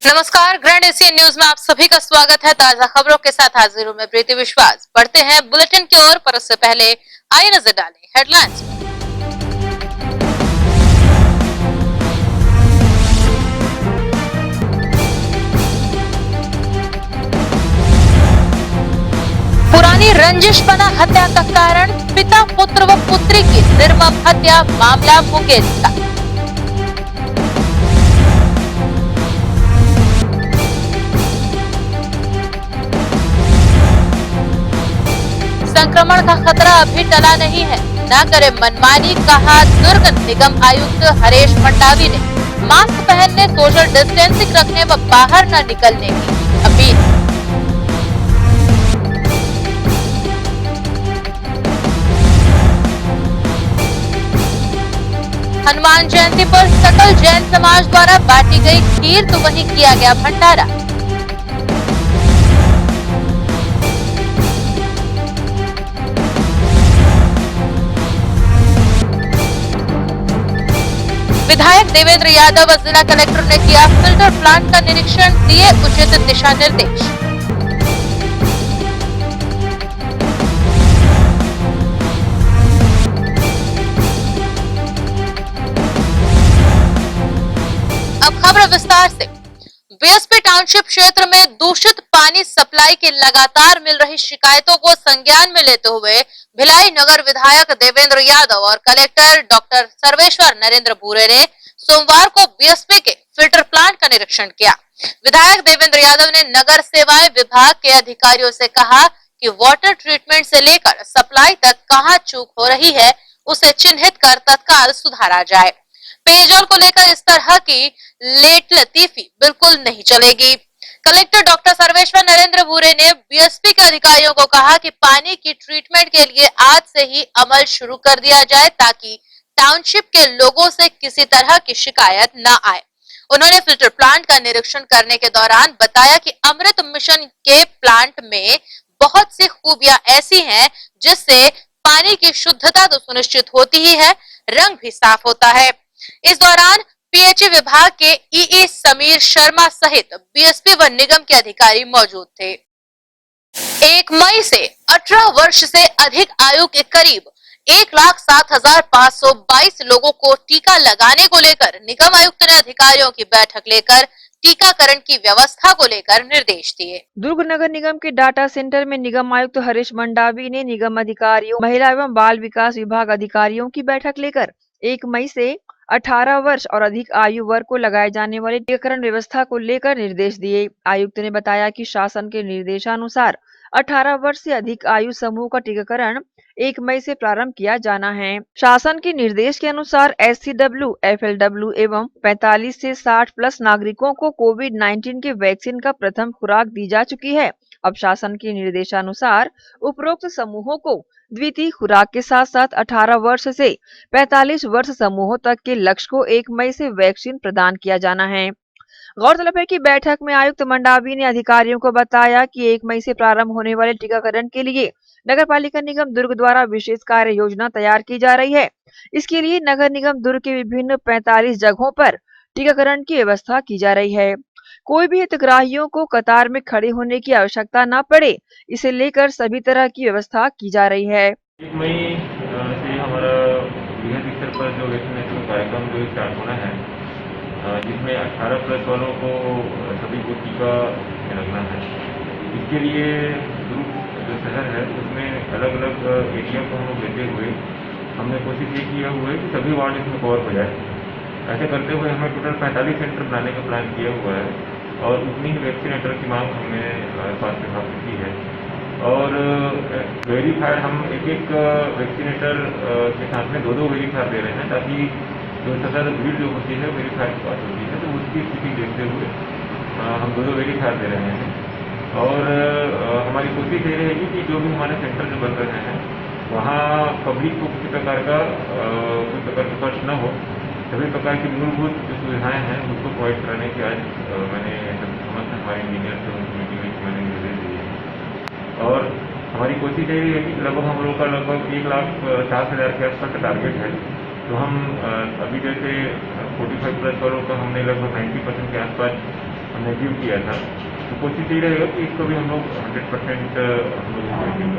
नमस्कार, grand Asian news में आप सभी का स्वागत है। ताजा खबरों के साथ हाजिर हूं मैं प्रीति विश्वास। बढ़ते हैं बुलेटिन की ओर, पर उससे पहले आइए नजर डालें हेडलाइंस पर। पुरानी रंजिश बना हत्या का कारण, पिता पुत्र व पुत्री की निर्मम हत्या, मामला मुंगेर का। संक्रमण का खतरा अभी टला नहीं है, न करे मनमानी, कहा दुर्ग निगम आयुक्त हरीश मंडावी ने। मास्क पहनने, सोशल डिस्टेंसिंग रखने व बाहर न निकलने की अपील। हनुमान जयंती पर सकल जैन समाज द्वारा बांटी गई खीर, तो वहीं किया गया भंडारा। विधायक देवेंद्र यादव व जिला कलेक्टर ने किया फिल्टर प्लांट का निरीक्षण, दिए उचित दिशा निर्देश। अब खबर विस्तार से। बीएसपी टाउनशिप क्षेत्र में दूषित पानी सप्लाई की लगातार मिल रही शिकायतों को संज्ञान में लेते हुए भिलाई नगर विधायक देवेंद्र यादव और कलेक्टर डॉक्टर सर्वेश्वर नरेंद्र भूरे ने सोमवार को बीएसपी के फिल्टर प्लांट का निरीक्षण किया। विधायक देवेंद्र यादव ने नगर सेवाएं विभाग के अधिकारियों से कहा कि वाटर ट्रीटमेंट से लेकर सप्लाई तक कहां चूक हो रही है, उसे चिन्हित कर तत्काल सुधारा जाए। पेयजल को लेकर इस तरह की लेट लतीफी बिल्कुल नहीं चलेगी। कलेक्टर डॉक्टर सर्वेश्वर नरेंद्र भूरे ने बीएसपी के अधिकारियों को कहा कि पानी की ट्रीटमेंट के लिए आज से ही अमल शुरू कर दिया जाए, ताकि टाउनशिप के लोगों से किसी तरह की शिकायत न आए। उन्होंने फिल्टर प्लांट का निरीक्षण करने के दौरान बताया कि अमृत मिशन के प्लांट में बहुत सी खूबियां ऐसी हैं जिससे पानी की शुद्धता तो सुनिश्चित होती ही है, रंग भी साफ होता है। इस दौरान पीएचई विभाग के ईई समीर शर्मा सहित बीएसपी व निगम के अधिकारी मौजूद थे। 1 मई से 18 वर्ष से अधिक आयु के करीब 1,07,522 लोगों को टीका लगाने को लेकर निगम आयुक्त ने अधिकारियों की बैठक लेकर टीकाकरण की व्यवस्था को लेकर निर्देश दिए। दुर्ग नगर निगम के डाटा सेंटर में निगम आयुक्त हरीश मंडावी ने निगम अधिकारियों, महिला एवं बाल विकास विभाग अधिकारियों की बैठक लेकर 1 मई से 18 वर्ष और अधिक आयु वर्ग को लगाए जाने वाले टीकाकरण व्यवस्था को लेकर निर्देश दिए। आयुक्त ने बताया कि शासन के निर्देशानुसार 18 वर्ष से अधिक आयु समूह का टीकाकरण 1 मई से प्रारंभ किया जाना है। शासन के निर्देश के अनुसार SCW, FLW एवं 45 से 60 प्लस नागरिकों को कोविड-19 के वैक्सीन का प्रथम खुराक दी जा चुकी है। अब शासन के निर्देशानुसार उपरोक्त समूहों को द्वितीय खुराक के साथ साथ 18 वर्ष से 45 वर्ष समूहों तक के लक्ष्य को 1 मई से वैक्सीन प्रदान किया जाना है। गौरतलब है कि बैठक में आयुक्त मंडावी ने अधिकारियों को बताया कि 1 मई से प्रारंभ होने वाले टीकाकरण के लिए नगर पालिका निगम दुर्ग द्वारा विशेष कार्य योजना तैयार की जा रही है। इसके लिए नगर निगम दुर्ग के विभिन्न 45 जगहों पर टीकाकरण की व्यवस्था की जा रही है। कोई भी हितग्राहियों को कतार में खड़े होने की आवश्यकता न पड़े, इसे लेकर सभी तरह की व्यवस्था की जा रही है। 1 मई से हमारा बृहद स्तर पर जो वैक्सीनेशन कार्यक्रम जो स्टार्ट होना है, जिसमें 18 प्लस वालों को सभी को टीका लगना है। इसके लिए दुर्ग जो शहर है उसमें अलग अलग एरिया को हम लोग लेते हुए हमने कोशिश ये किया हुआ है कि सभी वार्ड इसमें कवर हो जाए। ऐसे करते हुए हमें टोटल 45 सेंटर बनाने का प्लान किया हुआ है और उतनी ही वैक्सीनेटर की मांग हमने स्वास्थ्य विभाग से की है। और वेरीफायर हम एक वैक्सीनेटर के साथ में 2 वेरीफायर दे रहे हैं, ताकि जो सबसे ज़्यादा भीड़ जो होती है वेरीफायर की बात होती है, तो उसकी स्थिति देखते हुए हम 2 वेरीफायर दे रहे हैं। और हमारी कोशिश ये रहेगी कि जो भी हमारे सेंटर जो बन रहे हैं वहाँ पब्लिक को किसी प्रकार का कष्ट न हो, सभी प्रकार की मूलभूत जो सुविधाएँ हैं उसको प्रोवाइड कराने की आज मैंने समस्त हमारे इंजीनियर से उनकी मीटिंग में मैंने निर्देश दिए। और हमारी कोशिश यही है कि लगभग हम लोग का लगभग 1,60,000 के आसपास का टारगेट है। तो हम अभी जैसे 45 प्लस वालों का हमने लगभग 90% के आसपास हमने गिव किया था। तो कोशिश यही रहेगा कि इसको भी हम लोग 100% हम लोग इम्प्लीमेंट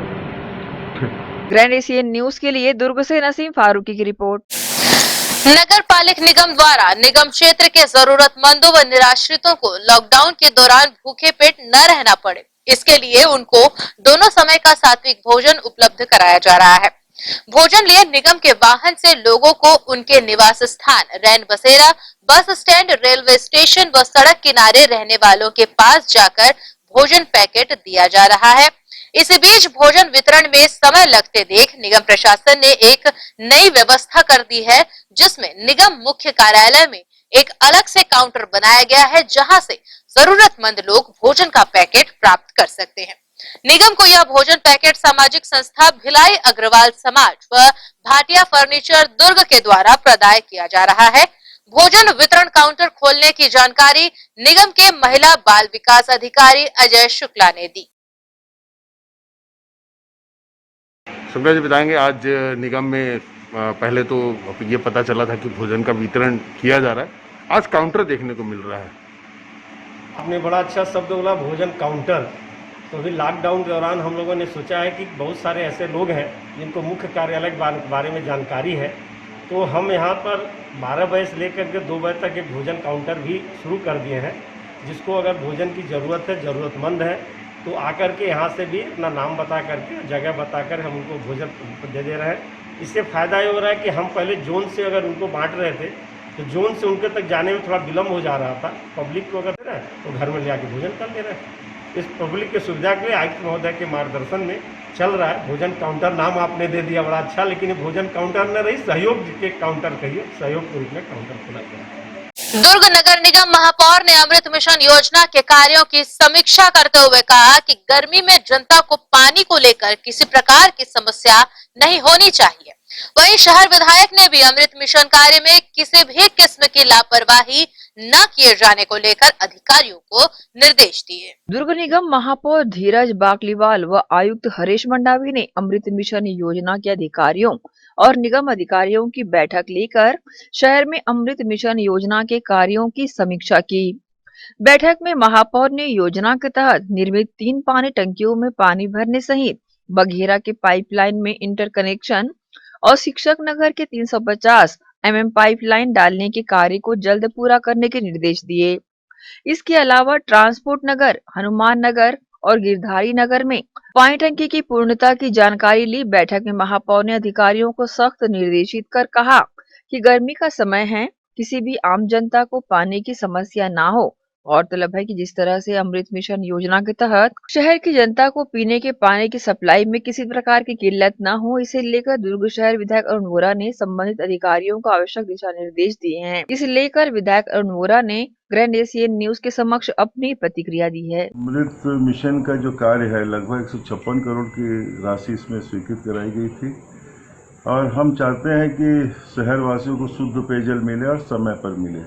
करें। ग्रैंड एशियन न्यूज के लिए दुर्ग से नसीम फारूकी की रिपोर्ट। नगर पालिक निगम द्वारा निगम क्षेत्र के जरूरतमंदों व निराश्रितों को लॉकडाउन के दौरान भूखे पेट न रहना पड़े, इसके लिए उनको दोनों समय का सात्विक भोजन उपलब्ध कराया जा रहा है। भोजन लिए निगम के वाहन से लोगों को उनके निवास स्थान, रैन बसेरा, बस स्टैंड, रेलवे स्टेशन व सड़क किनारे रहने वालों के पास जाकर भोजन पैकेट दिया जा रहा है। इसी बीच भोजन वितरण में समय लगते देख निगम प्रशासन ने एक नई व्यवस्था कर दी है, जिसमें निगम मुख्य कार्यालय में एक अलग से काउंटर बनाया गया है, जहां से जरूरतमंद लोग भोजन का पैकेट प्राप्त कर सकते हैं। निगम को यह भोजन पैकेट सामाजिक संस्था भिलाई अग्रवाल समाज व भाटिया फर्नीचर दुर्ग के द्वारा प्रदाय किया जा रहा है। भोजन वितरण काउंटर खोलने की जानकारी निगम के महिला बाल विकास अधिकारी अजय शुक्ला ने दी। शुक्ला जी बताएंगे, आज निगम में पहले तो ये पता चला था कि भोजन का वितरण किया जा रहा है, आज काउंटर देखने को मिल रहा है। आपने बड़ा अच्छा शब्द बोला, भोजन काउंटर। तो अभी लॉकडाउन के दौरान हम लोगों ने सोचा है कि बहुत सारे ऐसे लोग हैं जिनको मुख्य कार्यालय के बारे में जानकारी है, तो हम यहाँ पर 12 बजे से लेकर के 2 बजे तक एक भोजन काउंटर भी शुरू कर दिए हैं। जिसको अगर भोजन की ज़रूरत है, ज़रूरतमंद है, तो आकर के यहाँ से भी अपना नाम बता करके, जगह बताकर हम उनको भोजन दे दे रहे हैं। इससे फ़ायदा ये हो रहा है कि हम पहले जोन से अगर उनको बांट रहे थे तो जोन से उनके तक जाने में थोड़ा विलम्ब हो जा रहा था। पब्लिक को अगर दे रहे हैं तो घर में ले आके भोजन कर ले रहे हैं। इस पब्लिक की सुविधा के लिए आयुक्त महोदय के मार्गदर्शन में चल रहा है भोजन काउंटर। नाम आपने दे दिया बड़ा अच्छा, लेकिन ये भोजन काउंटर न रही, सहयोग के काउंटर कहिए, सहयोग के रूप में काउंटर खोला गया। दुर्ग नगर निगम महापौर ने अमृत मिशन योजना के कार्यों की समीक्षा करते हुए कहा कि गर्मी में जनता को पानी को लेकर किसी प्रकार की समस्या नहीं होनी चाहिए। वहीं शहर विधायक ने भी अमृत मिशन कार्य में किसी भी किस्म की लापरवाही न किए जाने को लेकर अधिकारियों को निर्देश दिए। दुर्ग निगम महापौर धीरज बाकलीवाल व आयुक्त हरीश मंडावी ने अमृत मिशन योजना के अधिकारियों और निगम अधिकारियों की बैठक लेकर शहर में अमृत मिशन योजना के कार्यों की समीक्षा की। बैठक में महापौर ने योजना के तहत निर्मित 3 पानी टंकियों में पानी भरने सहित बघेरा के पाइपलाइन में इंटरकनेक्शन और शिक्षक नगर के 350 mm पाइपलाइन डालने के कार्य को जल्द पूरा करने के निर्देश दिए। इसके अलावा ट्रांसपोर्ट नगर, हनुमान नगर और गिरधारी नगर में पानी टंकी की पूर्णता की जानकारी ली। बैठक में महापौर ने अधिकारियों को सख्त निर्देशित कर कहा कि गर्मी का समय है, किसी भी आम जनता को पानी की समस्या ना हो। गौरतलब है कि जिस तरह से अमृत मिशन योजना के तहत शहर की जनता को पीने के पानी की सप्लाई में किसी प्रकार की किल्लत न हो, इसे लेकर दुर्ग शहर विधायक अरुण वोरा ने संबंधित अधिकारियों को आवश्यक दिशा निर्देश दिए हैं। इसे लेकर विधायक अरुण वोरा ने ग्रैंड एशियन न्यूज के समक्ष अपनी प्रतिक्रिया दी है। अमृत मिशन का जो कार्य है, लगभग 156 करोड़ की राशि इसमें स्वीकृत कराई गई थी और हम चाहते हैं कि शहर वासियों को शुद्ध पेयजल मिले और समय पर मिले।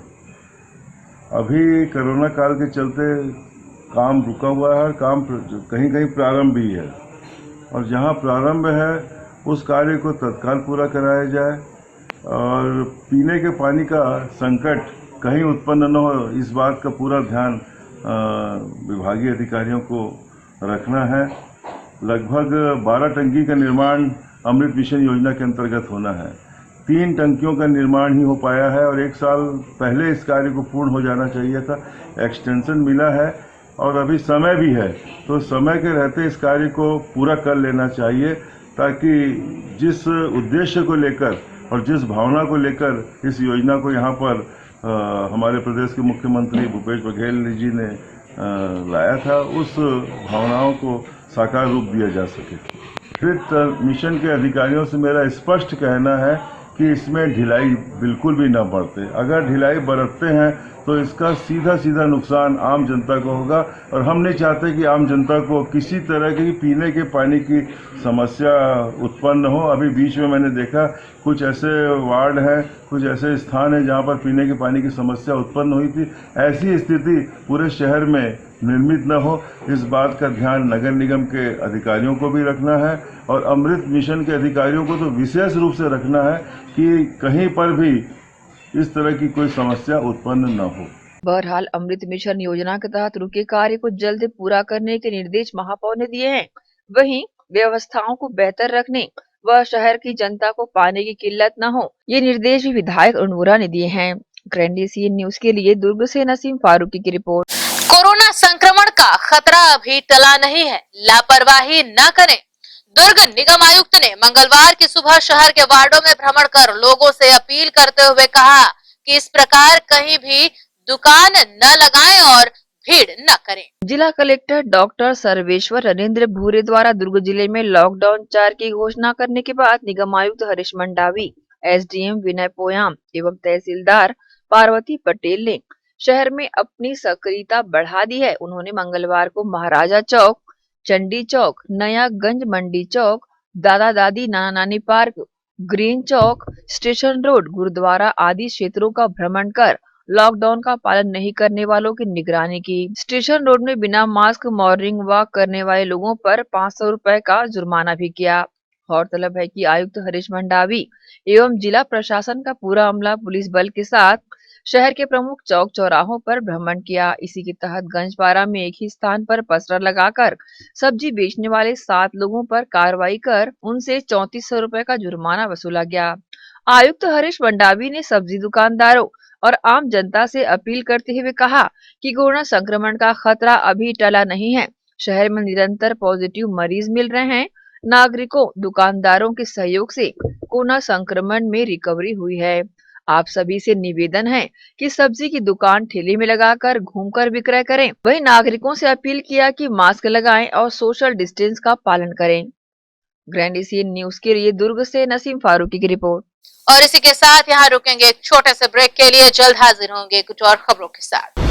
अभी कोरोना काल के चलते काम रुका हुआ है और काम कहीं कहीं प्रारंभ भी है, और जहां प्रारंभ है उस कार्य को तत्काल पूरा कराया जाए और पीने के पानी का संकट कहीं उत्पन्न न हो, इस बात का पूरा ध्यान विभागीय अधिकारियों को रखना है। लगभग 12 टंकी का निर्माण अमृत मिशन योजना के अंतर्गत होना है। 3 टंकियों का निर्माण ही हो पाया है और 1 साल पहले इस कार्य को पूर्ण हो जाना चाहिए था। एक्सटेंशन मिला है और अभी समय भी है, तो समय के रहते इस कार्य को पूरा कर लेना चाहिए, ताकि जिस उद्देश्य को लेकर और जिस भावना को लेकर इस योजना को यहाँ पर हमारे प्रदेश के मुख्यमंत्री भूपेश बघेल जी ने लाया था, उस भावनाओं को साकार रूप दिया जा सके। अमृत मिशन के अधिकारियों से मेरा स्पष्ट कहना है कि इसमें ढिलाई बिल्कुल भी न बरते। अगर ढिलाई बरतते हैं तो इसका सीधा सीधा नुकसान आम जनता को होगा और हम नहीं चाहते कि आम जनता को किसी तरह की पीने के पानी की समस्या उत्पन्न हो। अभी बीच में मैंने देखा कुछ ऐसे वार्ड हैं, कुछ ऐसे स्थान हैं जहां पर पीने के पानी की समस्या उत्पन्न हुई थी। ऐसी स्थिति पूरे शहर में निर्मित न हो, इस बात का ध्यान नगर निगम के अधिकारियों को भी रखना है और अमृत मिशन के अधिकारियों को तो विशेष रूप से रखना है कि कहीं पर भी इस तरह की कोई समस्या उत्पन्न न हो। बहरहाल अमृत मिशन योजना के तहत रुके कार्य को जल्द पूरा करने के निर्देश महापौर ने दिए हैं। वहीं व्यवस्थाओं को बेहतर रखने व शहर की जनता को पानी की किल्लत न हो, ये निर्देश भी विधायक अरुण ने दिए हैं। ग्रैंड न्यूज के लिए दुर्ग से नसीम फारूकी की रिपोर्ट। कोरोना संक्रमण का खतरा अभी टला नहीं है, लापरवाही न करें। दुर्ग निगम आयुक्त ने मंगलवार की सुबह शहर के वार्डों में भ्रमण कर लोगों से अपील करते हुए कहा कि इस प्रकार कहीं भी दुकान न लगाएं और भीड़ न करें। जिला कलेक्टर डॉक्टर सर्वेश्वर नरेंद्र भूरे द्वारा दुर्ग जिले में लॉकडाउन 4 की घोषणा करने के बाद निगम आयुक्त हरीश मंडावी, एसडीएम विनय पोयाम एवं तहसीलदार पार्वती पटेल ने शहर में अपनी सक्रियता बढ़ा दी है। उन्होंने मंगलवार को महाराजा चौक, चंडी चौक, नया गंज मंडी चौक, दादा दादी नाना नानी पार्क, ग्रीन चौक, स्टेशन रोड, गुरुद्वारा आदि क्षेत्रों का भ्रमण कर लॉकडाउन का पालन नहीं करने वालों की निगरानी की। स्टेशन रोड में बिना मास्क मॉर्निंग वॉक करने वाले लोगों पर 500 रुपए का जुर्माना भी किया। गौरतलब है कि आयुक्त हरीश मंडावी एवं जिला प्रशासन का पूरा अमला पुलिस बल के साथ शहर के प्रमुख चौक चौराहों पर भ्रमण किया। इसी के तहत गंजपारा में एक ही स्थान पर पसरा लगाकर सब्जी बेचने वाले 7 लोगों पर कार्रवाई कर उनसे 3400 रुपए का जुर्माना वसूला गया। आयुक्त हरीश मंडावी ने सब्जी दुकानदारों और आम जनता से अपील करते हुए कहा कि कोरोना संक्रमण का खतरा अभी टला नहीं है। शहर में निरंतर पॉजिटिव मरीज मिल रहे हैं। नागरिकों, दुकानदारों के सहयोग से कोरोना संक्रमण में रिकवरी हुई है। आप सभी से निवेदन है कि सब्जी की दुकान ठेले में लगाकर घूमकर विक्रय करें। वहीं नागरिकों से अपील किया कि मास्क लगाएं और सोशल डिस्टेंस का पालन करें। ग्रैंड एशियन न्यूज के लिए दुर्ग से नसीम फारूकी की रिपोर्ट। और इसी के साथ यहाँ रुकेंगे एक छोटे से ब्रेक के लिए। जल्द हाजिर होंगे कुछ और खबरों के साथ।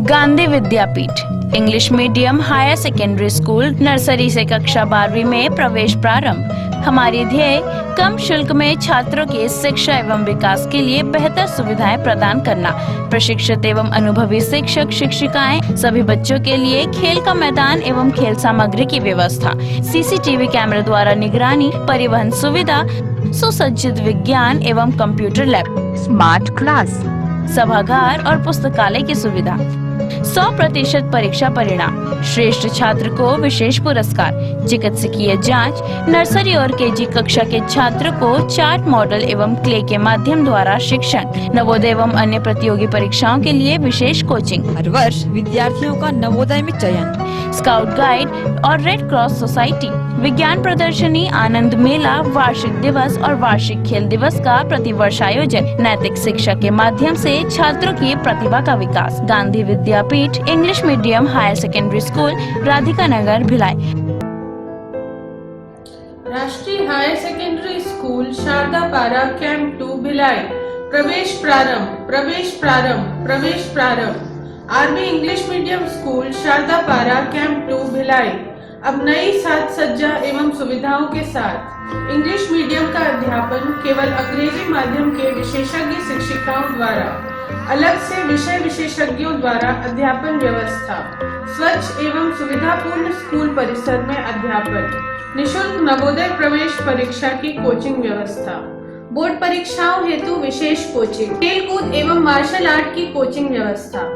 Gandhi Vidyapeeth English medium higher secondary school nursery से कक्षा 12वीं में प्रवेश प्रारंभ। हमारी ध्येय कम शुल्क में छात्रों के शिक्षा एवं विकास के लिए बेहतर सुविधाएं प्रदान करना। प्रशिक्षित एवं अनुभवी शिक्षक शिक्षिकाएं, सभी बच्चों के लिए खेल का मैदान एवं खेल सामग्री की व्यवस्था, सीसीटीवी कैमरे द्वारा निगरानी, परिवहन सुविधा, सुसज्जित विज्ञान एवं कंप्यूटर लैब, स्मार्ट क्लास, सभागार और पुस्तकालय की सुविधा, 100% परीक्षा परिणाम, श्रेष्ठ छात्र को विशेष पुरस्कार, चिकित्सकीय जांच, नर्सरी और केजी कक्षा के छात्र को चार्ट मॉडल एवं क्ले के माध्यम द्वारा शिक्षण, नवोदय एवं अन्य प्रतियोगी परीक्षाओं के लिए विशेष कोचिंग, हर वर्ष विद्यार्थियों का नवोदय में चयन, स्काउट गाइड और रेड क्रॉस सोसाइटी, विज्ञान प्रदर्शनी, आनंद मेला, वार्षिक दिवस और वार्षिक खेल दिवस का प्रतिवर्ष आयोजन, नैतिक शिक्षा के माध्यम से छात्रों की प्रतिभा का विकास। Gandhi Vidyapeeth English medium higher secondary school, Radhika Nagar, Bhilai. Rashtriya higher secondary school Shardapara camp 2 Bhilai. प्रवेश प्रारंभ, प्रवेश प्रारंभ, प्रवेश प्रारंभ। RB English medium school Shardapara camp 2 Bhilai अब नई साज सज्जा एवं सुविधाओं के साथ इंग्लिश मीडियम का अध्यापन केवल अंग्रेजी माध्यम के विशेषज्ञ शिक्षिकाओं द्वारा, अलग से विषय विशेषज्ञों द्वारा अध्यापन व्यवस्था, स्वच्छ एवं सुविधापूर्ण स्कूल परिसर में अध्यापन, निशुल्क नवोदय प्रवेश परीक्षा की कोचिंग व्यवस्था, बोर्ड परीक्षाओं हेतु विशेष कोचिंग, खेलकूद एवं मार्शल आर्ट की कोचिंग व्यवस्था,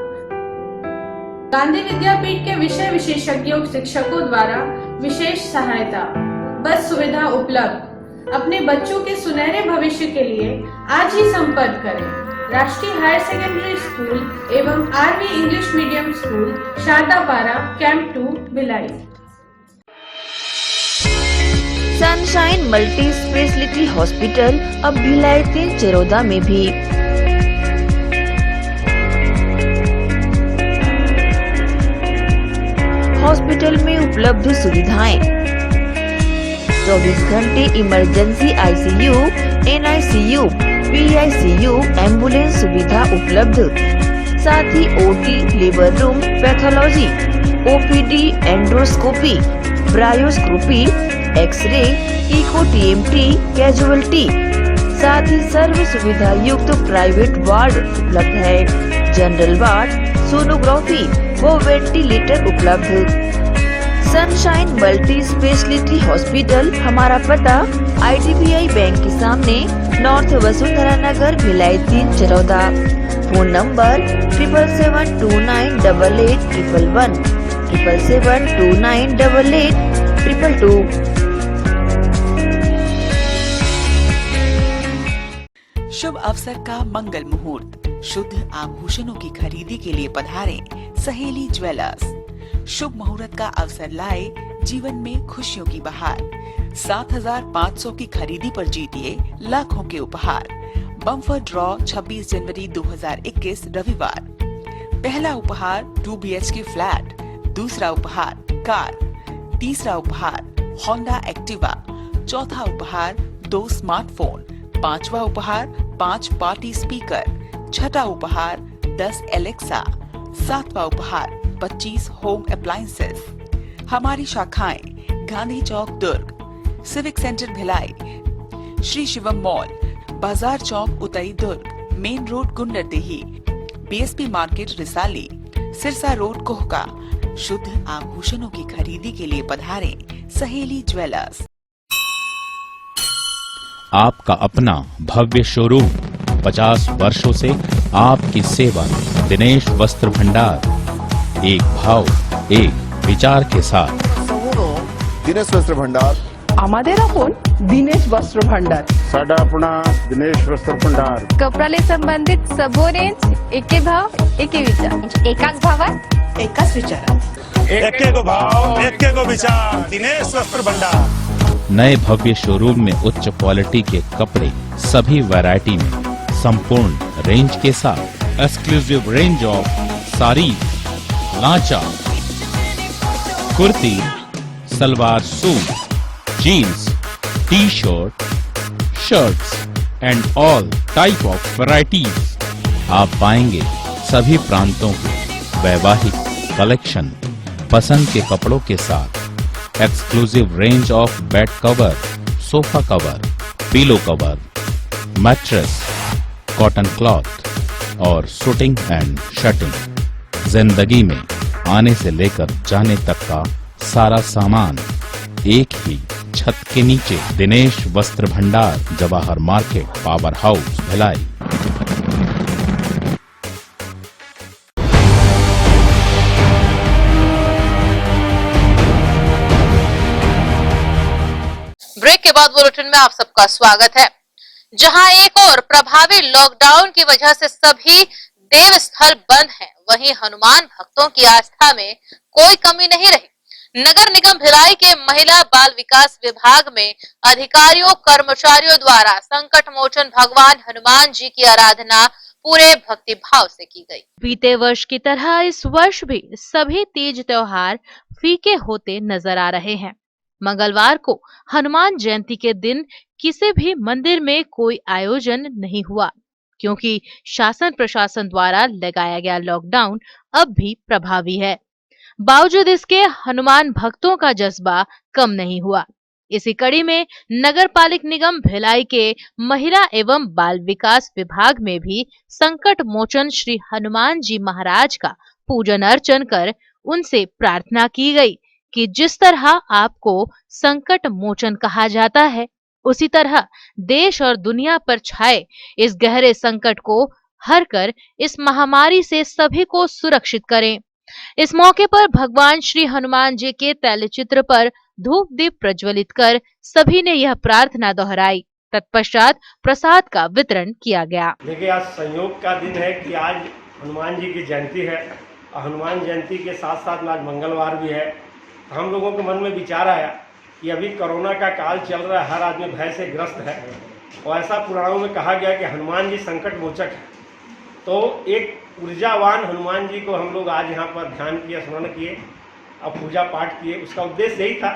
गांधी विद्यापीठ के विषय विशेषज्ञों शिक्षकों द्वारा विशेष सहायता, बस सुविधा उपलब्ध, अपने बच्चों के सुनहरे भविष्य के लिए आज ही संपर्क करें। राष्ट्रीय हायर सेकेंडरी स्कूल एवं RV English medium school Shardapara camp 2 Bhilai. Sunshine multi speciality hospital अब भिलाई 3 चरोदा में भी। हॉस्पिटल में उपलब्ध सुविधाएं 24 घंटे emergency ICU, NICU, PICU, ambulance सुविधा उपलब्ध। साथ ही OT, labour room, pathology, OPD, endoscopy, bronchoscopy, X-ray, echo TMT, casualty, साथ ही सर्व सुविधा युक्त प्राइवेट वार्ड उपलब्ध है। जनरल वार्ड, सोनोग्राफी व वेंटिलेटर उपलब्ध। सनशाइन मल्टी स्पेशलिटी हॉस्पिटल, हमारा पता IDBI बैंक के सामने, north Vasundhara Nagar, Bhilai 3 Charoda. Phone number 7772988811, 7772988822। शुभ अवसर का मंगल मुहूर्त, शुद्ध आभूषणों की खरीदी के लिए पधारें सहेली ज्वेलर्स। शुभ मुहूर्त का अवसर लाए जीवन में खुशियों की बहार। 7500 की खरीदी पर जीतिए लाखों के उपहार। बम्पर ड्रॉ 26 जनवरी 2021 रविवार। पहला उपहार 2 BHK फ्लैट, दूसरा उपहार कार, तीसरा उपहार होंडा एक्टिवा, चौथा उपहार 2 स्मार्टफोन, पांचवा उपहार 5 पार्टी स्पीकर, छठा उपहार 10 एलेक्सा, सातवां उपहार 25 होम अप्लायंसेस। हमारी शाखाएं गांधी चौक Durg, civic centre Bhilai, Shri Shivam mall, बाजार चौक Utai Durg, main road Gunderdehi, BSP market Risali, Sirsa road Kohka. शुद्ध आभूषणों की खरीदी के लिए पधारें सहेली ज्वेलर्स। आपका अपना भव्य शोरूम, 50 वर्षों से आपकी सेवा। दिनेश वस्त्र भंडार, एक भाव एक विचार के साथ। दिनेश वस्त्र भंडार, আমাদের আপন दिनेश वस्त्र भंडार, साडा अपना दिनेश वस्त्र भंडार। कपडाले संबंधित सबो रेंज एके भाव एके विचार, एकाच भावात एकाच विचारात, एके को भाव एके को विचार, दिनेश वस्त्र भंडार। नए भव्य शोरूम में उच्च क्वालिटी के कपड़े सभी वैरायटी में, संपूर्ण रेंज के साथ। Exclusive range of sari, lancha, kurti, salwar suit, jeans, T-shirt, shirts and all type of varieties. आप पाएंगे सभी प्रांतों के वैवाहिक कलेक्शन पसंद के कपड़ों के साथ। Exclusive range of bed cover, sofa cover, pillow cover, mattress, cotton cloth और शूटिंग एंड शर्टिंग। जिंदगी में आने से लेकर जाने तक का सारा सामान एक ही छत के नीचे। दिनेश वस्त्र भंडार, Jawahar market, power house, Bhilai. Break के बाद बुलेटिन में आप सबका स्वागत है। जहां एक और प्रभावी लॉकडाउन की वजह से सभी देव स्थल बंद हैं, वहीं हनुमान भक्तों की आस्था में कोई कमी नहीं रही। नगर निगम भिलाई के महिला बाल विकास विभाग में अधिकारियों कर्मचारियों द्वारा संकट मोचन भगवान हनुमान जी की आराधना पूरे भक्ति भाव से की गई। बीते वर्ष की तरह इस वर्ष भी सभी तीज त्योहार फीके होते नजर आ रहे हैं। मंगलवार को हनुमान जयंती के दिन किसी भी मंदिर में कोई आयोजन नहीं हुआ, क्योंकि शासन प्रशासन द्वारा लगाया गया लॉकडाउन अब भी प्रभावी है। बावजूद इसके हनुमान भक्तों का जज्बा कम नहीं हुआ। इसी कड़ी में नगर पालिक निगम भिलाई के महिला एवं बाल विकास विभाग में भी संकट मोचन श्री हनुमान जी महाराज का पूजन अर्चन कर उनसे प्रार्थना की गई कि जिस तरह आपको संकट मोचन कहा जाता है, उसी तरह देश और दुनिया पर छाए इस गहरे संकट को हर कर इस महामारी से सभी को सुरक्षित करें। इस मौके पर भगवान श्री हनुमान जी के तैलचित्र पर धूप दीप प्रज्वलित कर सभी ने यह प्रार्थना दोहराई। तत्पश्चात प्रसाद का वितरण किया गया। देखिए, आज संयोग का दिन है कि आज हनुमान जी की जयंती है और हनुमान जयंती के साथ साथ आज मंगलवार भी है। हम लोगों के मन में विचार आया कि अभी कोरोना का काल चल रहा है, हर आदमी भय से ग्रस्त है और ऐसा पुराणों में कहा गया कि हनुमान जी संकट मोचक है। तो एक ऊर्जावान हनुमान जी को हम लोग आज यहाँ पर ध्यान किए, स्मरण किए और पूजा पाठ किए। उसका उद्देश्य यही था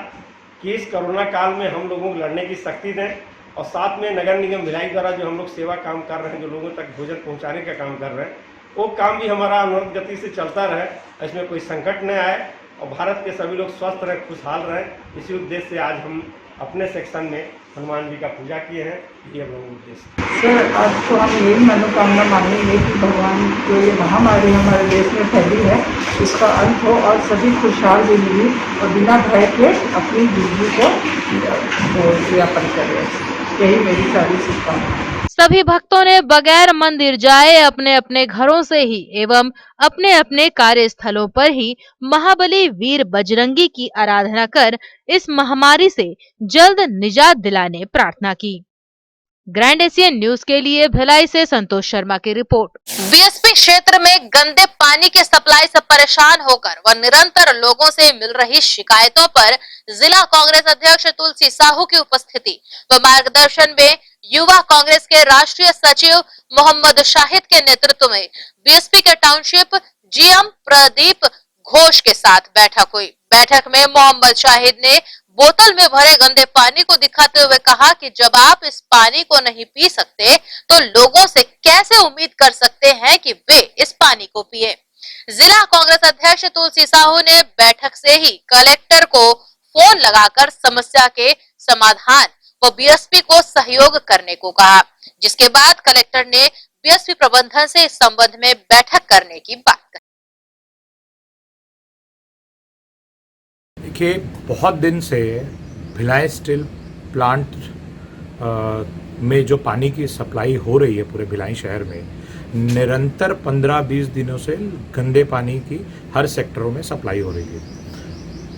कि इस कोरोना काल में हम लोगों को लड़ने की शक्ति दें और साथ में नगर निगम भिलाई द्वारा जो हम लोग सेवा काम कर रहे हैं, जो लोगों तक भोजन पहुँचाने का काम कर रहे हैं, वो काम भी हमारा अनवरत गति से चलता रहे, इसमें कोई संकट न आए और भारत के सभी लोग स्वस्थ रहें, खुशहाल रहें। इसी उद्देश्य से आज हम अपने सेक्शन में हनुमान जी का पूजा किए हैं। ये हम लोगों का उद्देश्य। सर, आज तो हम यही मनोकामना मांगेंगे कि भगवान जो ये महामारी हमारे देश में फैली है, इसका अंत हो और सभी खुशहाल जिंदगी और बिना भय के अपनी जिंदगी को यापन करें। यही मेरी सारी शुभकामनाएं। सभी भक्तों ने बगैर मंदिर जाए अपने अपने घरों से ही एवं अपने अपने कार्यस्थलों पर ही महाबली वीर बजरंगी की आराधना कर इस महामारी से जल्द निजात दिलाने प्रार्थना की। ग्रैंड एशियन न्यूज के लिए भिलाई से संतोष शर्मा की रिपोर्ट। बीएसपी क्षेत्र में गंदे पानी के सप्लाई से परेशान होकर व निरंतर लोगों से मिल रही शिकायतों पर जिला कांग्रेस अध्यक्ष तुलसी साहू की उपस्थिति व मार्गदर्शन में युवा कांग्रेस के राष्ट्रीय सचिव मोहम्मद शाहिद के नेतृत्व में बीएसपी के टाउनशिप जीएम प्रदीप घोष के साथ बैठक हुई। बैठक में मोहम्मद शाहिद ने बोतल में भरे गंदे पानी को दिखाते हुए कहा कि जब आप इस पानी को नहीं पी सकते तो लोगों से कैसे उम्मीद कर सकते हैं कि वे इस पानी को पिए। जिला कांग्रेस अध्यक्ष तुलसी साहू ने बैठक से ही कलेक्टर को फोन लगाकर समस्या के समाधान व बीएसपी को सहयोग करने को कहा, जिसके बाद कलेक्टर ने बीएसपी प्रबंधन से इस संबंध में बैठक करने की बात कही। देखिए, बहुत दिन से भिलाई स्टील प्लांट में जो पानी की सप्लाई हो रही है पूरे भिलाई शहर में, निरंतर 15-20 दिनों से गंदे पानी की हर सेक्टरों में सप्लाई हो रही है।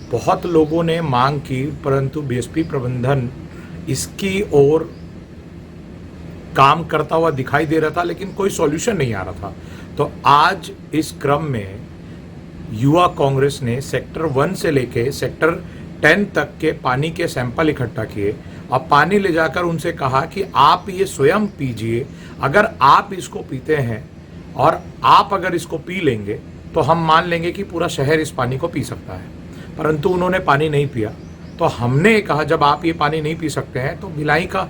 बहुत लोगों ने मांग की, परंतु बीएसपी प्रबंधन इसकी ओर काम करता हुआ दिखाई दे रहा था, लेकिन कोई सॉल्यूशन नहीं आ रहा था। तो आज इस क्रम में युवा कांग्रेस ने सेक्टर 1 से लेके सेक्टर 10 तक के पानी के सैंपल इकट्ठा किए और पानी ले जाकर उनसे कहा कि आप ये स्वयं पीजिए। अगर आप इसको पीते हैं और आप अगर इसको पी लेंगे तो हम मान लेंगे कि पूरा शहर इस पानी को पी सकता है। परंतु उन्होंने पानी नहीं पिया। तो हमने कहा जब आप ये पानी नहीं पी सकते हैं तो भिलाई का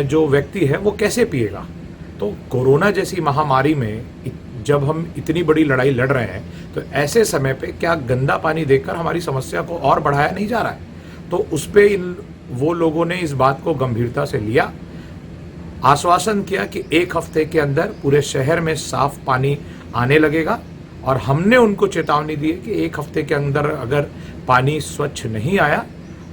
जो व्यक्ति है वो कैसे पिएगा। तो कोरोना जैसी महामारी में जब हम इतनी बड़ी लड़ाई लड़ रहे हैं तो ऐसे समय पे क्या गंदा पानी देकर हमारी समस्या को और बढ़ाया नहीं जा रहा है। तो उस पे वो लोगों ने इस बात को गंभीरता से लिया, आश्वासन किया कि 1 हफ्ते के अंदर पूरे शहर में साफ पानी आने लगेगा और हमने उनको चेतावनी दी कि 1 हफ्ते के अंदर अगर पानी स्वच्छ नहीं आया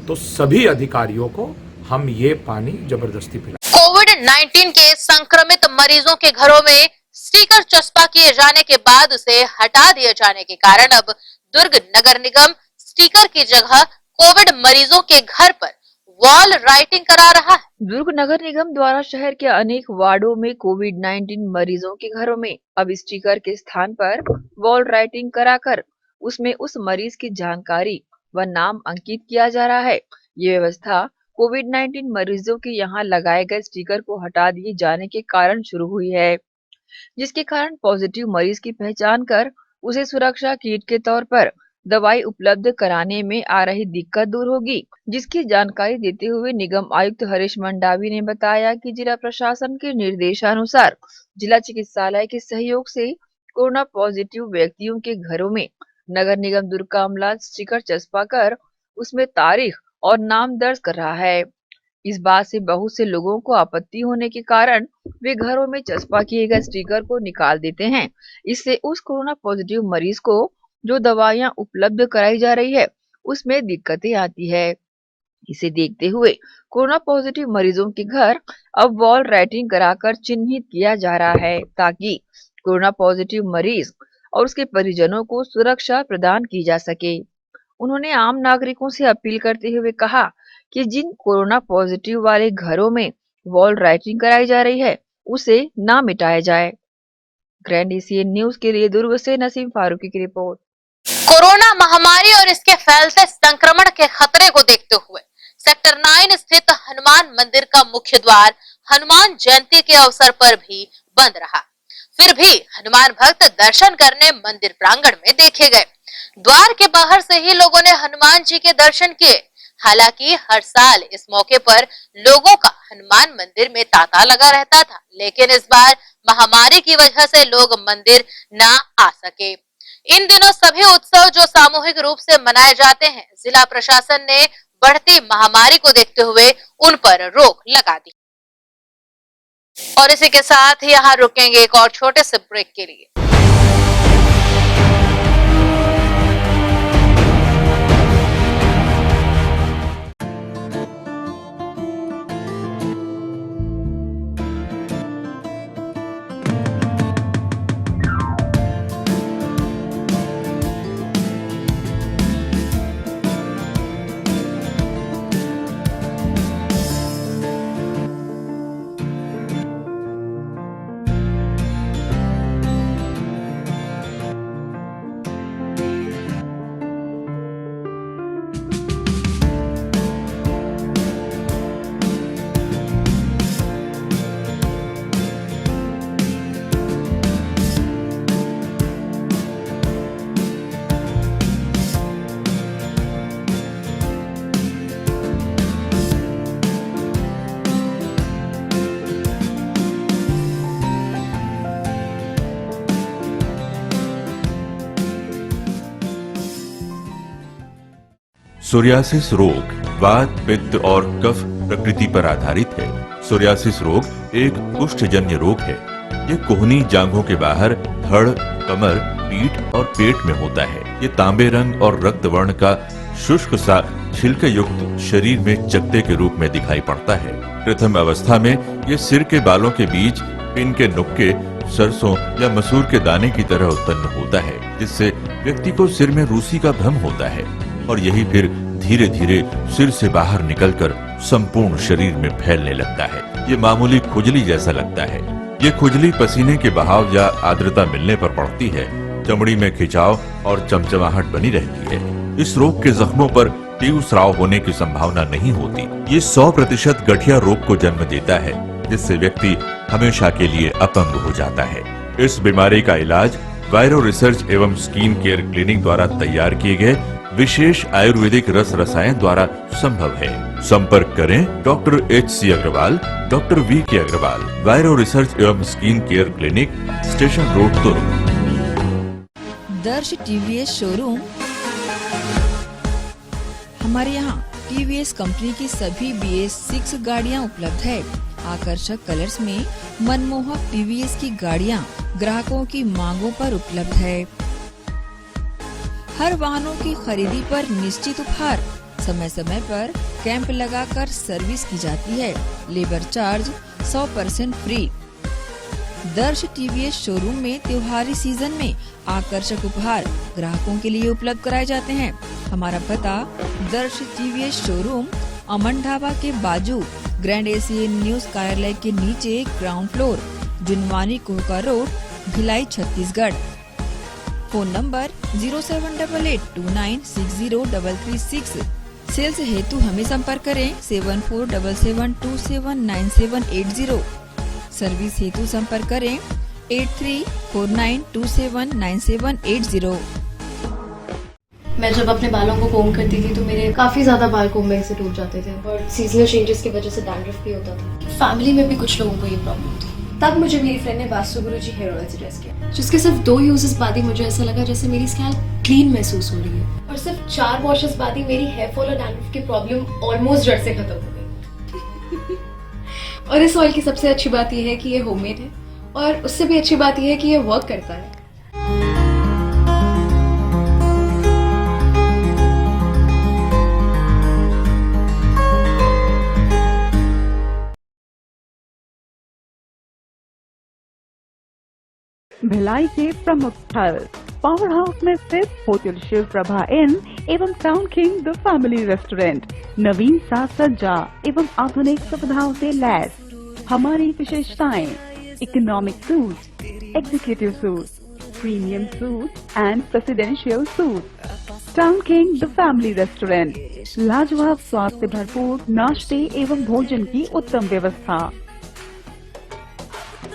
तो सभी अधिकारियों को हम ये पानी जबरदस्ती पिलाएंगे। कोविड-19 के संक्रमित मरीजों के घरों में स्टिकर चस्पा किए जाने के बाद उसे हटा दिए जाने के कारण अब दुर्ग नगर निगम स्टिकर की जगह कोविड मरीजों के घर पर वॉल राइटिंग करा रहा है। दुर्ग नगर निगम द्वारा शहर के अनेक वार्डों में कोविड-19 मरीजों के घरों में अब स्टिकर के स्थान पर वॉल राइटिंग कराकर उसमें उस मरीज की जानकारी व नाम अंकित किया जा रहा है। ये व्यवस्था कोविड-19 मरीजों के यहाँ लगाए गए स्टिकर को हटा दिए जाने के कारण शुरू हुई है, जिसके कारण पॉजिटिव मरीज की पहचान कर उसे सुरक्षा किट के तौर पर दवाई उपलब्ध कराने में आ रही दिक्कत दूर होगी। जिसकी जानकारी देते हुए निगम आयुक्त हरीश मंडावी ने बताया कि जिला प्रशासन के निर्देशानुसार जिला चिकित्सालय के सहयोग से कोरोना पॉजिटिव व्यक्तियों के घरों में नगर निगम दुर्ग का अमला स्टिकर चस्पा कर उसमें तारीख और नाम दर्ज कर रहा है। इस बात से बहुत से लोगों को आपत्ति होने के कारण वे घरों में चस्पा किए गए स्टिकर को निकाल देते हैं। इससे उस कोरोना पॉजिटिव मरीज को जो दवाइयां उपलब्ध कराई जा रही है उसमें दिक्कतें आती है। इसे देखते हुए कोरोना पॉजिटिव मरीजों के घर अब वॉल राइटिंग कराकर चिन्हित किया जा रहा है ताकि कोरोना पॉजिटिव मरीज और उसके परिजनों को सुरक्षा प्रदान की जा सके। उन्होंने आम नागरिकों से अपील करते हुए कहा कि जिन कोरोना पॉजिटिव वाले घरों में वॉल राइटिंग कराई जा रही है उसे ना मिटाया जाए। ग्रैंड एशियन न्यूज के लिए दुर्ग से नसीम फारूकी की रिपोर्ट। कोरोना महामारी और इसके फैलते संक्रमण के खतरे को देखते हुए सेक्टर 9 स्थित हनुमान मंदिर का मुख्य द्वार हनुमान जयंती के अवसर पर भी बंद रहा। फिर भी हनुमान भक्त दर्शन करने मंदिर प्रांगण में देखे गए। द्वार के बाहर से ही लोगों ने हनुमान जी के दर्शन किए। हालांकि हर साल इस मौके पर लोगों का हनुमान मंदिर में तांता लगा रहता था, लेकिन इस बार महामारी की वजह से लोग मंदिर ना आ सके। इन दिनों सभी उत्सव जो सामूहिक रूप से मनाए जाते हैं, जिला प्रशासन ने बढ़ती महामारी को देखते हुए उन पर रोक लगा दी। और इसी के साथ यहाँ रुकेंगे एक और छोटे से ब्रेक के लिए। सोरियासिस रोग वात, पित्त और कफ प्रकृति पर आधारित है। सोरियासिस रोग एक कुष्ठजन्य रोग है। ये कोहनी जांघों के बाहर धड़, कमर, पीठ और पेट में होता है। ये तांबे रंग और रक्त वर्ण का शुष्क सा छिलके युक्त शरीर में चकते के रूप में दिखाई पड़ता है। प्रथम अवस्था में ये सिर के बालों के बीच पिन के नुक्के, सरसों या मसूर के दाने की तरह उत्पन्न होता है, जिससे व्यक्ति को सिर में रूसी का भ्रम होता है और यही फिर धीरे धीरे सिर से बाहर निकलकर संपूर्ण शरीर में फैलने लगता है। ये मामूली खुजली जैसा लगता है। ये खुजली पसीने के बहाव या आर्द्रता मिलने पर पड़ती है। चमड़ी में खिंचाव और चमचमाहट बनी रहती है। इस रोग के जख्मों पर तीव्र स्राव होने की संभावना नहीं होती। ये 100% गठिया रोग को जन्म देता है, जिससे व्यक्ति हमेशा के लिए अपंग हो जाता है। इस बीमारी का इलाज वायरो रिसर्च एवं स्किन केयर क्लिनिक द्वारा तैयार किए गए विशेष आयुर्वेदिक रस रसायन द्वारा संभव है। संपर्क करें doctor HC Agrawal, doctor VK Agrawal, वायरो रिसर्च एवं skin care clinic, station road Durg. Darsh TVS showroom. हमारे यहाँ TVS कंपनी की सभी BS6 गाड़ियाँ उपलब्ध है। आकर्षक कलर्स में मनमोहक TVS की गाड़ियाँ ग्राहकों की मांगों पर उपलब्ध है। हर वाहनों की खरीदी पर निश्चित उपहार। समय समय पर कैंप लगाकर सर्विस की जाती है। Labour charge 100% free. दर्श TVS शोरूम में त्योहारी सीजन में आकर्षक उपहार ग्राहकों के लिए उपलब्ध कराए जाते हैं। हमारा पता दर्श TVS शोरूम अमन ढाबा के बाजू ग्रैंड एशियन न्यूज कार्यालय के नीचे ground floor, Junwani Kohka road, Bhilai, Chhattisgarh. Phone number 07882960336। Sales हेतु हमें संपर्क करें 7477279780। सर्विस हेतु संपर्क करें 8349279780। मैं जब अपने बालों को कोम करती थी तो मेरे काफी ज्यादा बाल कोम्बिंग से टूट जाते थे और सीजनल चेंजेस की वजह से डैंड्रफ भी होता था। फैमिली में भी कुछ लोगों को ये प्रॉब्लम थी। तब मुझे मेरी फ्रेंड ने वास्तु गुरुजी हेयर ऑयल सजेस्ट किया, जिसके सिर्फ 2 यूजेस बाद ही मुझे ऐसा लगा जैसे मेरी स्कैल्प क्लीन महसूस हो रही है और सिर्फ 4 वॉशेस बाद ही मेरी हेयर फॉल और डैंड्रफ की प्रॉब्लम ऑलमोस्ट जड़ से खत्म हो गई। और इस ऑयल की सबसे अच्छी बात यह है कि ये होममेड है और उससे भी अच्छी बात यह है कि ये वर्क करता है। भिलाई के प्रमुख स्थल पावर हाउस में स्थित होटल शिव प्रभा इन एवं town king the family restaurant नवीन साज सज्जा एवं आधुनिक सुविधाओं से लैस। हमारी विशेषताएं economic suite, executive suite, premium suite and presidential suite. Town king the family restaurant, लाजवाब स्वाद से भरपूर नाश्ते एवं भोजन की उत्तम व्यवस्था।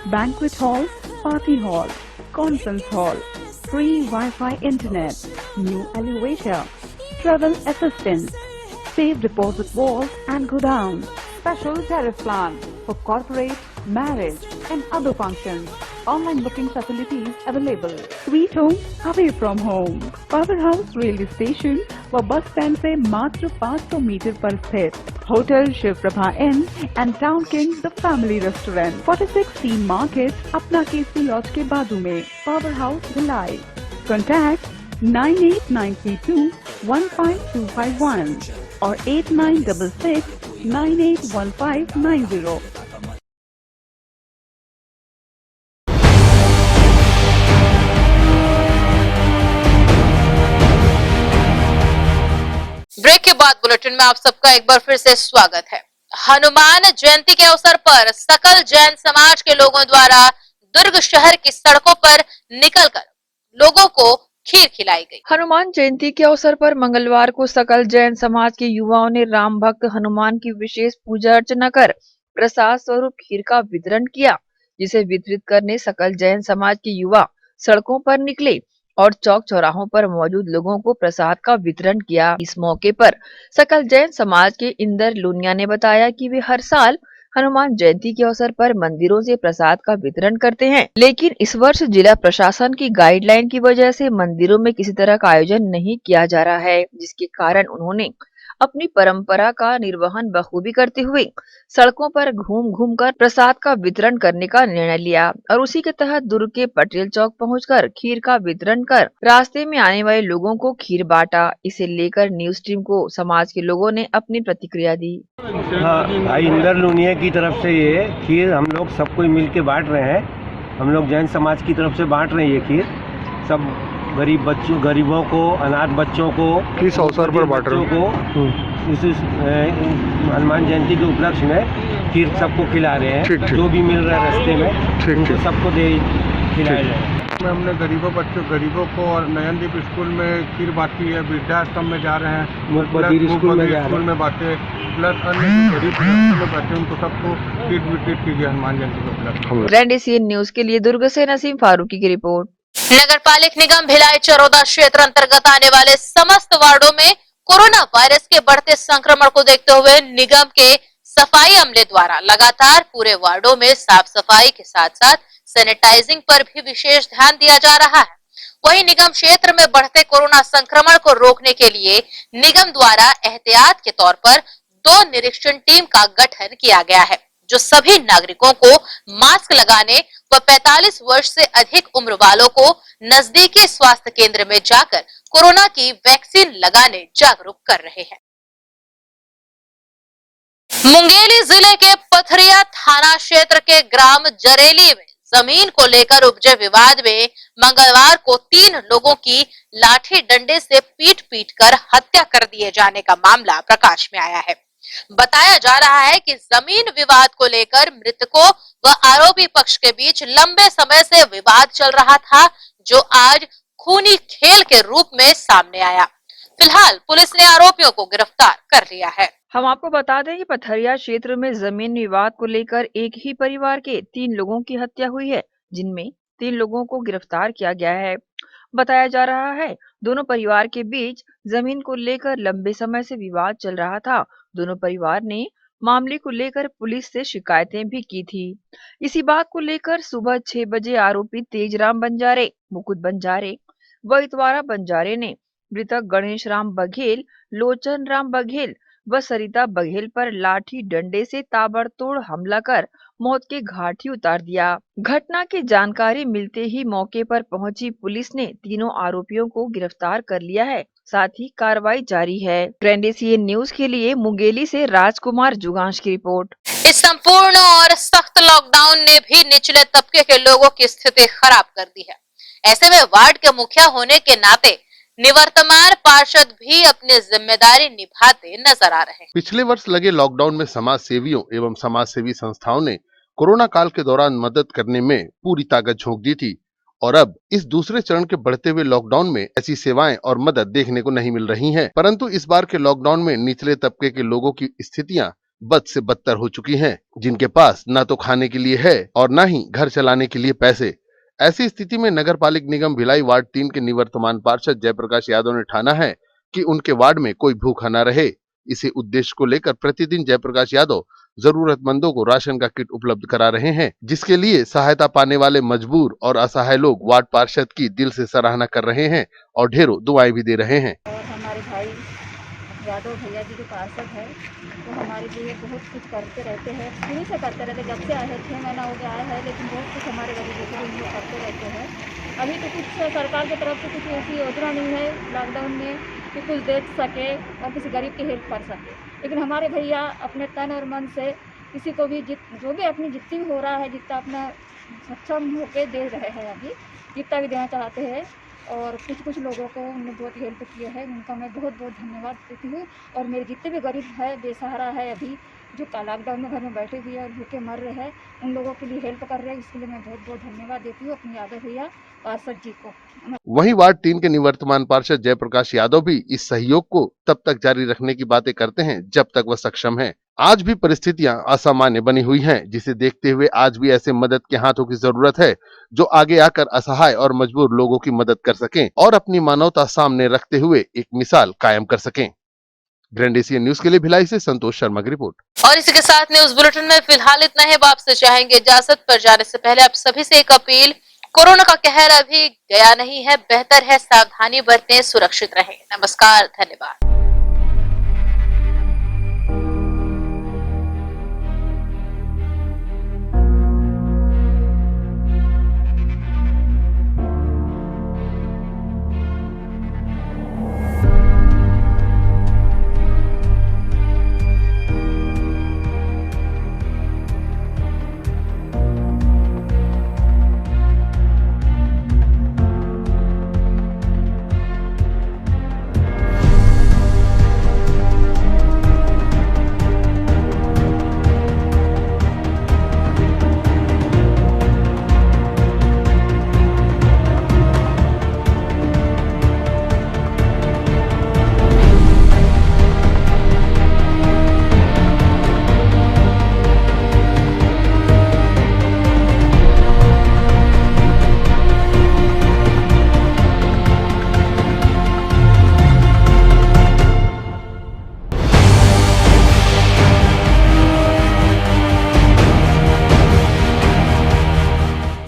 Banquet hall, party hall, conference hall, free wifi internet, new elevator, travel assistance, safe deposit walls and godown, special tariff plan for corporate, marriage and other functions. Online booking facilities available. Sweet home away from home. Power House railway station व bus stand से मात्र 500 metre पर स्थित hotel Shiv Prabha inn and town king the family restaurant 46 C market अपना KC laws के बाजू में। Power house Bhilai. Contact 9892152251 और 8966981590। ब्रेक के बाद बुलेटिन में आप सबका एक बार फिर से स्वागत है। हनुमान जयंती के अवसर पर सकल जैन समाज के लोगों द्वारा दुर्ग शहर की सड़कों पर निकलकर लोगों को खीर खिलाई गई। हनुमान जयंती के अवसर पर मंगलवार को सकल जैन समाज के युवाओं ने राम भक्त हनुमान की विशेष पूजा अर्चना कर प्रसाद स्वरूप खीर का वितरण किया, जिसे वितरित करने सकल जैन समाज के युवा सड़कों पर निकले और चौक चौराहों पर मौजूद लोगों को प्रसाद का वितरण किया। इस मौके पर सकल जैन समाज के इंदर लूनिया ने बताया कि वे हर साल हनुमान जयंती के अवसर पर मंदिरों से प्रसाद का वितरण करते हैं, लेकिन इस वर्ष जिला प्रशासन की गाइडलाइन की वजह से मंदिरों में किसी तरह का आयोजन नहीं किया जा रहा है, जिसके कारण उन्होंने अपनी परंपरा का निर्वहन बखूबी करते हुए सड़कों पर घूम घूम कर प्रसाद का वितरण करने का निर्णय लिया और उसी के तहत दुर्ग के पटेल चौक पहुंचकर खीर का वितरण कर रास्ते में आने वाले लोगों को खीर बांटा। इसे लेकर न्यूज टीम को समाज के लोगों ने अपनी प्रतिक्रिया दी। हाँ, भाई इंदर लूनिया की तरफ से ये खीर हम लोग सबको मिल के बांट रहे हैं। हम लोग जैन समाज की तरफ से बांट रहे हैं ये खीर सब गरीब बच्चों, गरीबों को, अनाथ बच्चों को। किस अवसर पर बांट रहे हो? इस हनुमान जयंती के उपलक्ष्य में खीर सबको खिला रहे हैं। जो भी मिल रहा है रास्ते में उनको सबको खिलाया जाए। हमने गरीबों को और नयनदीप स्कूल में खीर बांटी है, वृद्धाश्रम में जा रहे हैं, स्कूल में बांटे, प्लस अन्य गरीब में बांटे, उनको सबको खीर वितरित की गई हनुमान जयंती के उपलक्ष्य। ग्रैंड एशियन न्यूज के लिए दुर्ग से नसीम फारूकी की रिपोर्ट। नगर पालिक निगम भिलाई चरौदा क्षेत्र अंतर्गत आने वाले समस्त वार्डों में कोरोना वायरस के बढ़ते संक्रमण को देखते हुए निगम के सफाई अमले द्वारा लगातार पूरे वार्डों में साफ सफाई के साथ साथ सैनिटाइजिंग पर भी विशेष ध्यान दिया जा रहा है। वहीं निगम क्षेत्र में बढ़ते कोरोना संक्रमण को रोकने के लिए निगम द्वारा एहतियात के तौर पर 2 निरीक्षण टीम का गठन किया गया है, जो सभी नागरिकों को मास्क लगाने व 45 वर्ष से अधिक उम्र वालों को नजदीकी स्वास्थ्य केंद्र में जाकर कोरोना की वैक्सीन लगाने जागरूक कर रहे हैं। मुंगेली जिले के पथरिया थाना क्षेत्र के ग्राम जरेली में जमीन को लेकर उपजे विवाद में मंगलवार को 3 लोगों की लाठी डंडे से पीट कर हत्या कर दिए जाने का मामला प्रकाश में आया है। बताया जा रहा है कि जमीन विवाद को लेकर मृतकों व आरोपी पक्ष के बीच लंबे समय से विवाद चल रहा था, जो आज खूनी खेल के रूप में सामने आया। फिलहाल पुलिस ने आरोपियों को गिरफ्तार कर लिया है। हम आपको बता दें कि पथरिया क्षेत्र में जमीन विवाद को लेकर एक ही परिवार के 3 लोगों की हत्या हुई है, जिनमें 3 लोगों को गिरफ्तार किया गया है। बताया जा रहा है दोनों परिवार के बीच जमीन को लेकर लंबे समय से विवाद चल रहा था। दोनों परिवार ने मामले को लेकर पुलिस से शिकायतें भी की थी। इसी बात को लेकर सुबह 6 बजे आरोपी तेजराम बंजारे, मुकुट बंजारे व इतवारा बंजारे ने मृतक गणेश राम बघेल, लोचन राम बघेल व सरिता बघेल पर लाठी डंडे से ताबड़तोड़ हमला कर मौत के घाट ही उतार दिया। घटना की जानकारी मिलते ही मौके पर पहुंची पुलिस ने तीनों आरोपियों को गिरफ्तार कर लिया है। साथ ही कार्रवाई जारी है। ग्रैंड न्यूज के लिए मुंगेली से राजकुमार जुगांश की रिपोर्ट। इस संपूर्ण और सख्त लॉकडाउन ने भी निचले तबके के लोगों की स्थिति खराब कर दी है। ऐसे में वार्ड के मुखिया होने के नाते निवर्तमान पार्षद भी अपनी जिम्मेदारी निभाते नजर आ रहे हैं। पिछले वर्ष लगे लॉकडाउन में समाज सेवियों एवं समाज सेवी संस्थाओं ने कोरोना काल के दौरान मदद करने में पूरी ताकत झोंक दी थी और अब इस दूसरे चरण के बढ़ते हुए लॉकडाउन में ऐसी सेवाएं और मदद देखने को नहीं मिल रही हैं। परंतु इस बार के लॉकडाउन में निचले तबके के लोगों की स्थितियां बद से बदतर हो चुकी हैं, जिनके पास न तो खाने के लिए है और न ही घर चलाने के लिए पैसे। ऐसी स्थिति में नगर पालिक निगम भिलाई वार्ड 3 के निवर्तमान पार्षद जयप्रकाश यादव ने ठाना है कि उनके वार्ड में कोई भूखा न रहे। इसी उद्देश्य को लेकर प्रतिदिन जयप्रकाश यादव जरूरतमंदों को राशन का किट उपलब्ध करा रहे हैं, जिसके लिए सहायता पाने वाले मजबूर और असहाय लोग वार्ड पार्षद की दिल से सराहना कर रहे हैं और ढेरों दुआएं भी दे रहे हैं। और हमारे भाई यादव भैया जी जो पार्षद है वो हमारे लिए बहुत कुछ करते रहते हैं, शुरू से करते रहते, जब से आए हैं 6 महीना हो गया है, लेकिन बहुत कुछ हमारे गरीबों के लिए करते रहते हैं। अभी तो कुछ सरकार की तरफ से कुछ ऐसी योजना नहीं है लॉकडाउन में कि कुछ दे सके और किसी गरीब की हेल्प कर सके, लेकिन हमारे भैया अपने तन और मन से किसी को भी जो भी अपनी जितनी भी हो रहा है, जितना अपना सक्षम होकर दे रहे हैं, अभी जितना भी देना चाहते हैं। और कुछ लोगों को उन्होंने बहुत हेल्प किया है, उनका मैं बहुत धन्यवाद देती हूँ। और मेरे जितने भी गरीब है, बेसहारा है, अभी जो लॉकडाउन में घर में बैठे हुए और भूखे मर रहे हैं, उन लोगों के लिए हेल्प कर रहे हैं, इसके लिए मैं बहुत धन्यवाद देती हूँ अपने यादव भैया पार्षद जी को। वहीं वार्ड 3 के निवर्तमान पार्षद जयप्रकाश यादव भी इस सहयोग को तब तक जारी रखने की बातें करते हैं जब तक वह सक्षम है। आज भी परिस्थितियां असामान्य बनी हुई हैं, जिसे देखते हुए आज भी ऐसे मदद के हाथों की जरूरत है जो आगे आकर असहाय और मजबूर लोगों की मदद कर सकें और अपनी मानवता सामने रखते हुए एक मिसाल कायम कर सकें। ग्रैंड एशियन न्यूज के लिए भिलाई से संतोष शर्मा की रिपोर्ट। और इसी के साथ न्यूज बुलेटिन में फिलहाल इतना ही। आपसे चाहेंगे इजाजत, पर जाने से पहले आप सभी से एक अपील, कोरोना का कहर अभी गया नहीं है, बेहतर है सावधानी बरतें, सुरक्षित रहें। नमस्कार, धन्यवाद।